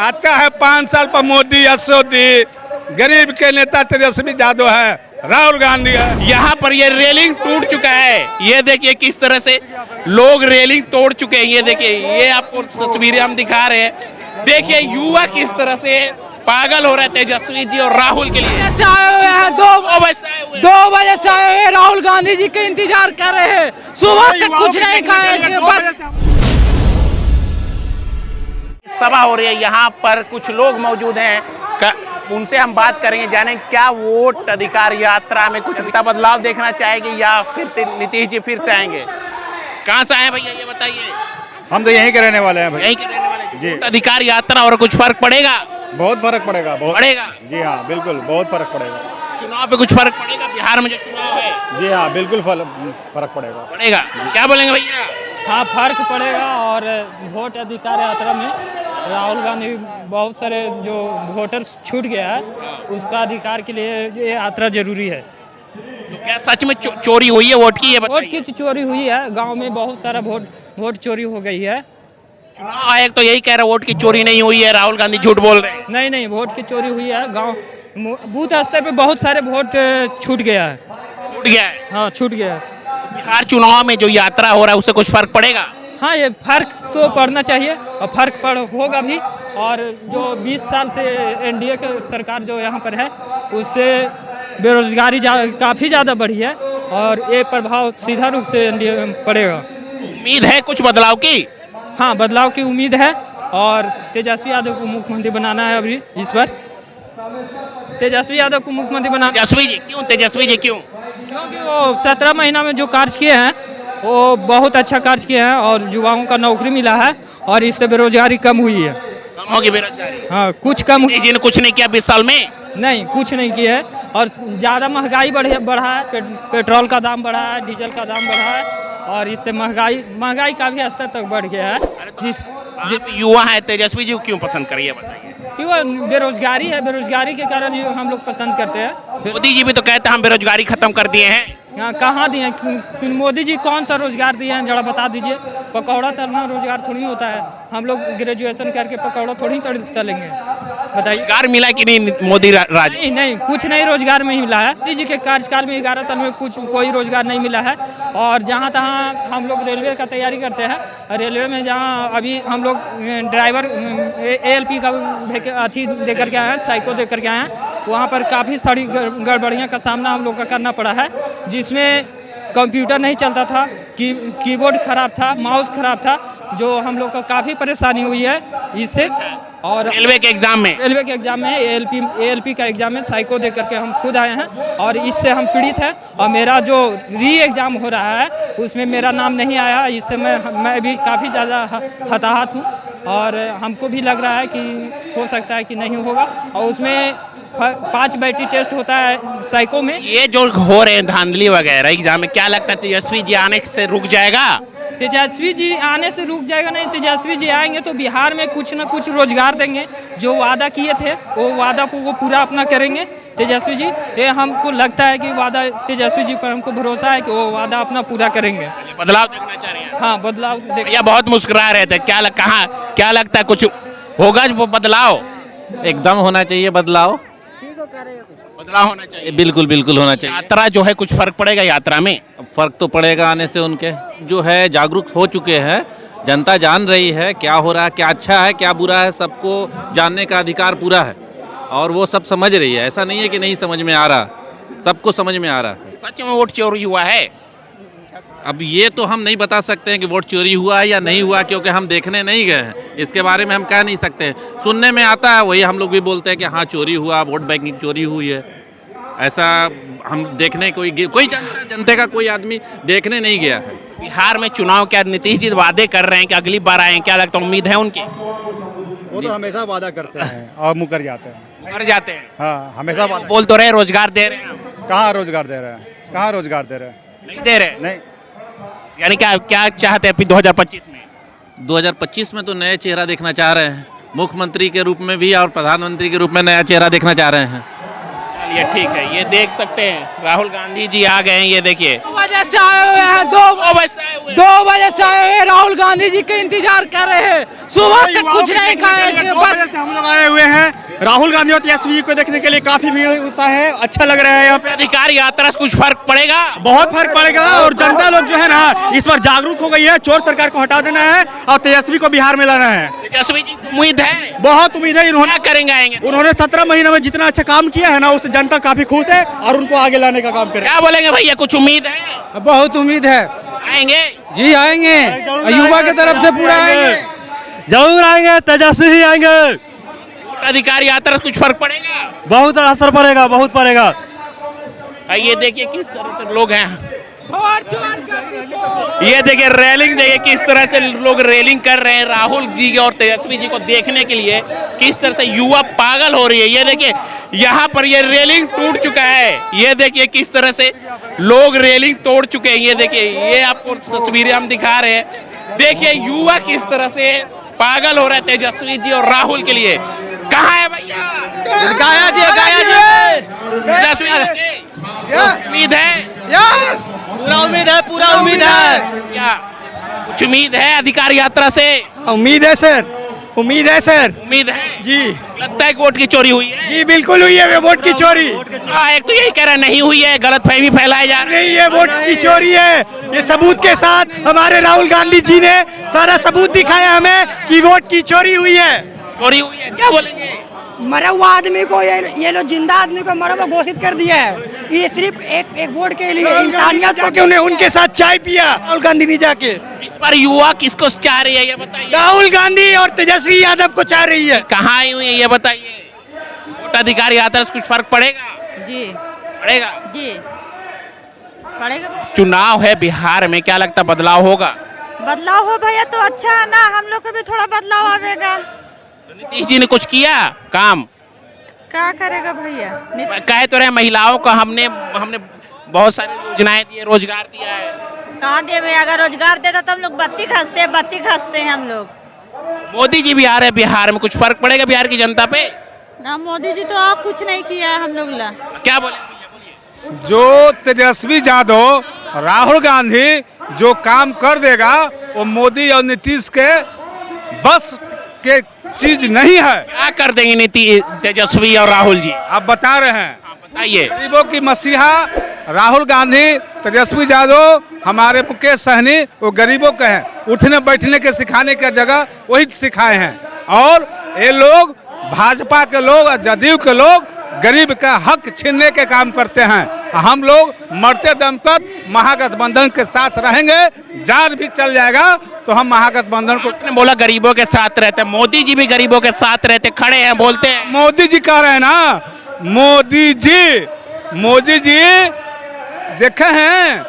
आता है 5 साल पर मोदी, असोदी, गरीब के नेता तेजस्वी यादव है, राहुल गांधी है। यहाँ पर ये रेलिंग टूट चुका है। ये देखिए किस तरह से लोग रेलिंग तोड़ चुके हैं। ये देखिए, ये आपको तस्वीरें हम दिखा रहे हैं। देखिए युवा किस तरह से पागल हो रहे हैं तेजस्वी जी और राहुल के लिए। से आए हुए हैं 2 बजे से आए हुए हैं, राहुल गांधी जी के इंतजार कर रहे हैं। सुबह से कुछ नहीं खाए, बस सभा हो रही है। यहाँ पर कुछ लोग मौजूद हैं, उनसे हम बात करेंगे, जाने क्या वोट अधिकार यात्रा में कुछ बदलाव देखना चाहेंगे या फिर नीतीश जी फिर से आएंगे। कहाँ से आए भैया ये बताइए। हम तो यहीं के रहने वाले हैं भाई। यहीं के रहने वाले जी। वोट अधिकार यात्रा और कुछ फर्क पड़ेगा? बहुत फर्क पड़ेगा, बहुत पड़ेगा। जी हाँ, बिल्कुल बहुत फर्क पड़ेगा। चुनाव पे कुछ फर्क पड़ेगा? बिहार में जो चुनाव है। जी हाँ, बिल्कुल फर्क पड़ेगा। क्या बोलेंगे भैया? हाँ, फर्क पड़ेगा। और वोट अधिकार यात्रा में राहुल गांधी बहुत सारे जो वोटर्स छूट गया है उसका अधिकार के लिए ये यात्रा जरूरी है। तो क्या सच में चोरी हुई है वोट की? ये वोट की चोरी हुई है, गांव में बहुत सारा वोट चोरी हो गई है। चुनाव आयोग तो यही कह रहा है वोट की चोरी नहीं हुई है, राहुल गांधी झूठ बोल रहे हैं। नहीं, वोट की चोरी हुई है। गांव बूथ स्तर पे बहुत सारे वोट छूट गया है। छूट गया है? हाँ, छूट गया है। बिहार चुनाव में जो यात्रा हो रहा है उससे कुछ फर्क पड़ेगा? हाँ, ये फर्क तो पड़ना चाहिए और फर्क होगा भी। और जो 20 साल से एनडीए के सरकार जो यहाँ पर है उससे बेरोजगारी काफ़ी ज़्यादा बढ़ी है और ये प्रभाव सीधा रूप से एनडीए में पड़ेगा। उम्मीद है कुछ बदलाव की? हाँ, बदलाव की उम्मीद है और तेजस्वी यादव को मुख्यमंत्री बनाना है। अभी इस बार तेजस्वी यादव को मुख्यमंत्री बनाना। तेजस्वी जी क्यों? तेजस्वी जी क्यों? क्योंकि वो 17 महीना में जो कार्य किए हैं वो बहुत अच्छा कार्य किए हैं और युवाओं का नौकरी मिला है और इससे बेरोजगारी कम हुई है। कम होगी बेरोजगारी? हाँ, कुछ कम। जी ने कुछ नहीं किया 20 साल में? नहीं, कुछ नहीं किया है और ज़्यादा महंगाई बढ़ा है। पेट्रोल का दाम बढ़ा है, डीजल का दाम बढ़ा है और इससे महंगाई काफ़ी स्तर तक बढ़ गया है। युवा है, तेजस्वी जी को क्यों पसंद करिए बताइए। युवा बेरोजगारी है, बेरोजगारी के कारण ये हम लोग पसंद करते हैं। मोदी जी भी तो कहते हैं हम बेरोजगारी खत्म कर दिए हैं। यहाँ कहाँ दिए? मोदी जी कौन सा रोजगार दिए हैं जरा बता दीजिए। पकौड़ा तलना रोजगार थोड़ी होता है। हम लोग ग्रेजुएशन करके पकौड़ा थोड़ी तलेंगे, बताइए। रोजगार मिला कि नहीं मोदी राज? नहीं, कुछ नहीं रोजगार में ही मिला है। मोदी जी के कार्यकाल में 11 साल में कोई रोजगार नहीं मिला है। और जहाँ तहाँ हम लोग रेलवे का तैयारी करते हैं, रेलवे में जहाँ अभी हम लोग ड्राइवर ALP का अथी दे करके आए हैं, साइको दे करके आए हैं, वहाँ पर काफ़ी सारी गड़बड़ियाँ का सामना हम लोग का करना पड़ा है, जिसमें कंप्यूटर नहीं चलता था, कीबोर्ड खराब था, माउस खराब था, जो हम लोग को काफ़ी परेशानी हुई है इससे। और रेलवे के एग्जाम में ALP का एग्जाम में साइको दे करके हम खुद आए हैं और इससे हम पीड़ित हैं। और मेरा जो एग्जाम हो रहा है उसमें मेरा नाम नहीं आया, इससे मैं भी काफ़ी ज़्यादा हताहत हूँ और हमको भी लग रहा है कि हो सकता है कि नहीं होगा। और उसमें 5 बैटरी टेस्ट होता है साइको में। ये जो हो रहे हैं धांधली वगैरह एग्जाम में, क्या लगता है तेजस्वी जी आने से रुक जाएगा? तेजस्वी जी आने से रुक जाएगा नहीं। तेजस्वी जी आएंगे तो बिहार में कुछ ना कुछ रोजगार देंगे। जो वादा किए थे वो वादा को वो पूरा अपना करेंगे तेजस्वी जी। ये हमको लगता है कि वादा तेजस्वी जी पर हमको भरोसा है कि वो वादा अपना पूरा करेंगे। बदलाव देखना चाह रहे हैं? हाँ, बदलाव या बहुत मुस्कुरा रहे थे, क्या लगता है कुछ होगा वो बदलाव? एकदम होना चाहिए बदलाव होना चाहिए। बिल्कुल होना चाहिए। यात्रा जो है कुछ फर्क पड़ेगा यात्रा में? फर्क तो पड़ेगा आने से। उनके जो है जागरूक हो चुके हैं, जनता जान रही है क्या हो रहा है, क्या अच्छा है क्या बुरा है, सबको जानने का अधिकार पूरा है और वो सब समझ रही है। ऐसा नहीं है कि नहीं समझ में आ रहा, सबको समझ में आ रहा है। सच में वोट चोरी हुआ है? अब ये तो हम नहीं बता सकते हैं कि वोट चोरी हुआ है या नहीं हुआ, क्योंकि हम देखने नहीं गए हैं। इसके बारे में हम कह नहीं सकते। सुनने में आता है, वही हम लोग भी बोलते हैं कि हाँ चोरी हुआ, वोट बैंकिंग चोरी हुई है। ऐसा हम देखने कोई जनता का कोई आदमी देखने नहीं गया है। बिहार में चुनाव क्या नीतीश जी वादे कर रहे हैं कि अगली बार आए? क्या लगता है, उम्मीद है उनकी? वो तो हमेशा वादा करते हैं और मुकर जाते हैं। मर जाते हैं? हाँ, हमेशा वादा। बोल तो रहे रोजगार दे रहे हैं। कहाँ रोजगार दे रहे हैं? कहाँ रोजगार दे रहे हैं? नहीं दे रहे। नहीं। यानी क्या चाहते हैं 2025 में? 2025 में तो नए चेहरा देखना चाह रहे हैं। मुख्यमंत्री के रूप में भी और प्रधानमंत्री के रूप में नया चेहरा देखना चाह रहे हैं। चलिए ठीक है, ये देख सकते हैं राहुल गांधी जी आ गए हैं। ये देखिए 2 बजे से आए हुए हैं, 2 बजे से आए हुए हैं, राहुल गांधी जी के इंतजार कर रहे हैं। सुबह से कुछ नहीं खाए, बस राहुल गांधी और तेजस्वी को देखने के लिए काफी भीड़ उत्साह है, अच्छा लग रहा है यहाँ पे। अधिकार यात्रा से कुछ फर्क पड़ेगा? बहुत फर्क पड़ेगा और जनता लोग जो है ना इस पर जागरूक हो गई है। चोर सरकार को हटा देना है और तेजस्वी को बिहार में लाना है। तेजस्वी जी उम्मीद है? बहुत उम्मीद है। क्या करेंगे आएंगे? उन्होंने 17 महीने में जितना अच्छा काम किया है ना उससे जनता काफी खुश है और उनको आगे लाने का काम करें। क्या बोलेंगे भैया, कुछ उम्मीद है? बहुत उम्मीद है आएंगे? जी, आएंगे, युवा की तरफ से पूरा आएंगे। जरूर आएंगे, तेजस्वी ही आएंगे। अधिकार यात्रा से कुछ फर्क पड़ेगा? बहुत असर पड़ेगा, बहुत पड़ेगा। ये देखिए किस तरह से लोग हैं, ये देखिए रेलिंग, देखिए किस तरह से लोग रेलिंग कर रहे हैं राहुल जी और तेजस्वी जी को देखने के लिए। किस तरह से युवा पागल हो रही है। ये देखिए यहाँ पर ये रेलिंग टूट चुका है। ये देखिए किस तरह से लोग रेलिंग तोड़ चुके हैं। ये देखिए, ये आपको तस्वीरें हम दिखा रहे हैं। देखिए युवा किस तरह से पागल हो रहा है तेजस्वी जी और राहुल के लिए। कहाँ है भैया? गाया जी, गाया जी। तेजस्वी जी उम्मीद है? पूरा उम्मीद है, पूरा उम्मीद है। क्या कुछ उम्मीद है अधिकार यात्रा से? उम्मीद है सर, उम्मीद है सर। उम्मीद है जी, लगता है कि वोट की चोरी हुई है? जी बिल्कुल हुई है वोट की चोरी। एक तो यही कह रहा नहीं हुई है, गलत फहमी फैलाए जा रहे हैं। नहीं, ये वोट की चोरी है। ये सबूत के साथ हमारे राहुल गांधी जी ने सारा सबूत दिखाया हमें कि वोट की चोरी हुई है। चोरी हुई है, क्या बोलेंगे? मरा हुआ आदमी को ये लोग जिंदा आदमी को मरा हुआ घोषित कर दिया है। ये सिर्फ एक वोट के लिए इंसानियत को। जाके उनके साथ चाय पिया राहुल गांधी ने जाके। इस बार युवा किसको चाह रही है ये बताइए? राहुल गांधी और तेजस्वी यादव को चाह रही है। कहाँ आई हुई है ये बताइए? वोट अधिकार यात्रा से कुछ फर्क पड़ेगा? जी पड़ेगा जी पड़ेगा। चुनाव है बिहार में, क्या लगता बदलाव होगा? बदलाव हो भैया तो अच्छा है ना, हम लोग को भी थोड़ा बदलाव आवेगा। नीतीश जी ने कुछ किया काम? क्या करेगा भैया? कहे तो रहे महिलाओं का हमने बहुत सारी योजनाएं दी है, रोजगार दिया है। कहाँ दे भैया? अगर रोजगार देता तो हम लोग बत्ती खसते हैं हम लोग। मोदी जी भी आ रहे हैं बिहार में, कुछ फर्क पड़ेगा बिहार की जनता पे? ना, मोदी जी तो आप कुछ नहीं किया है हम लोग ला। क्या बोले? जो तेजस्वी यादव राहुल गांधी जो काम कर देगा वो मोदी और नीतीश के बस के चीज नहीं है। क्या कर देंगे नीति तेजस्वी और राहुल जी? आप बता रहे हैं, बताइए। गरीबों की मसीहा राहुल गांधी, तेजस्वी यादव, हमारे मुकेश सहनी, वो गरीबों के हैं। उठने बैठने के सिखाने की जगह वही सिखाए हैं। और ये लोग भाजपा के लोग और जदयू के लोग गरीब का हक छीनने के काम करते हैं। हम लोग मरते दम तक महागठबंधन के साथ रहेंगे। जान भी चल जाएगा तो हम महागठबंधन को। आपने बोला गरीबों के साथ रहते, मोदी जी भी गरीबों के साथ रहते, खड़े हैं, बोलते हैं। मोदी जी कह रहे हैं ना, मोदी जी देखे हैं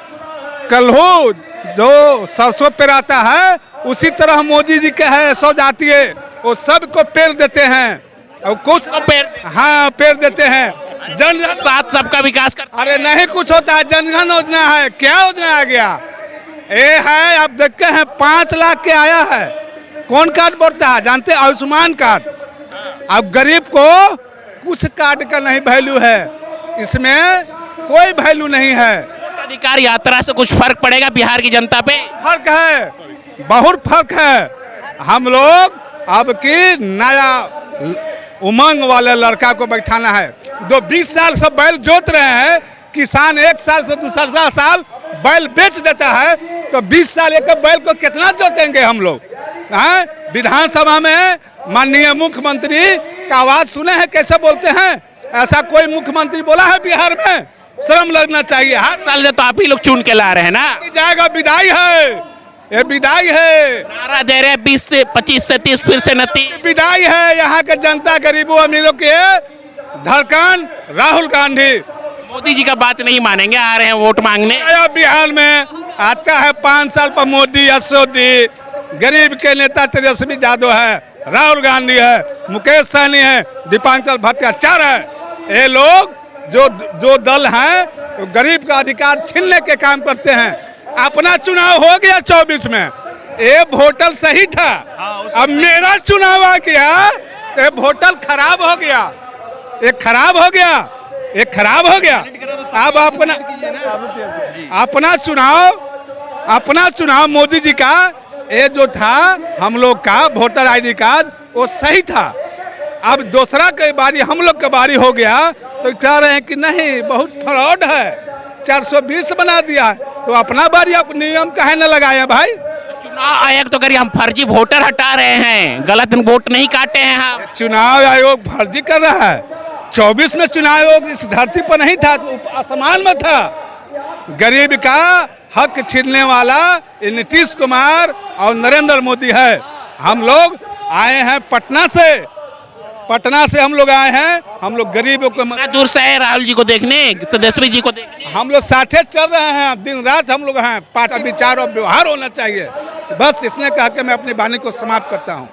कल्हो जो सरसों पेराता है उसी तरह मोदी जी के है सौ जातीय, वो सबको पेड़ देते हैं और कुछ को पेड़, हाँ पेड़ देते हैं। जन साथ सबका विकास कर। अरे नहीं कुछ होता है। जनधन योजना है, क्या योजना आ गया? ये है, आप देखते हैं 5 लाख के आया है। कौन कार्ड बोलता है जानते? आयुष्मान कार्ड। अब गरीब को कुछ कार्ड का नहीं वैल्यू है, इसमें कोई वैल्यू नहीं है। अधिकार यात्रा से कुछ फर्क पड़ेगा बिहार की जनता पे? फर्क है, बहुत फर्क है। हम लोग अब की नया उमंग वाले लड़का को बैठाना है। जो 20 साल से बैल जोत रहे हैं, किसान 1 साल से दूसरा साल बैल बेच देता है, तो 20 साल एक बैल को कितना जोतेंगे हम लोग? विधानसभा में माननीय मुख्यमंत्री का आवाज सुने हैं कैसे बोलते हैं? ऐसा कोई मुख्यमंत्री बोला है बिहार में? शर्म लगना चाहिए। हर साल से तो आप ही लोग चुन के ला रहे हैं ना। जाएगा, विदाई है, ये विदाई है। नारा दे रहे हैं 20 से 25 से 30 फिर से 29। विदाई है। यहाँ के जनता गरीबों अमीरों के धड़कन राहुल गांधी। मोदी जी का बात नहीं मानेंगे, आ रहे हैं वोट मांगने। बिहार में आता है 5 साल पर मोदी, असोदी, गरीब के नेता तेजस्वी यादव है, राहुल गांधी है, मुकेश सहनी है, दीपांकर भट्टाचार्य है। ये लोग जो दल है वो गरीब का अधिकार छीनने के काम करते हैं। अपना चुनाव हो गया 24 में, ये वोटल सही था। अब मेरा चुनाव आ गया, ये वोटल खराब हो गया, ये खराब हो गया, ये खराब हो गया। अब अपना चुनाव मोदी जी का ये जो था हम लोग का वोटर आईडी कार्ड वो सही था। अब दूसरा की बारी हम लोग की बारी हो गया तो कह रहे हैं कि नहीं बहुत फ्रॉड है, 420 बना दिया है, तो अपना बारी आप नियम काहे न लगाए भाई। चुनाव आयोग तो करिए हम फर्जी वोटर हटा रहे हैं, गलत वोट नहीं काटे हैं हम। चुनाव आयोग फर्जी कर रहा है। 24 में चुनाव आयोग इस धरती पर नहीं था, तो आसमान में था। गरीब का हक छीनने वाला ये नीतीश कुमार और नरेंद्र मोदी है। हम लोग आए हैं पटना से हम लोग आए हैं। हम लोग गरीबों को दूर से है राहुल जी को देखने, तेजस्वी जी को देखने। हम लोग साथे चल रहे हैं, दिन रात हम लोग हैं। पार्टी विचार और व्यवहार होना चाहिए, बस इसने कहा कि मैं अपनी वाणी को समाप्त करता हूँ।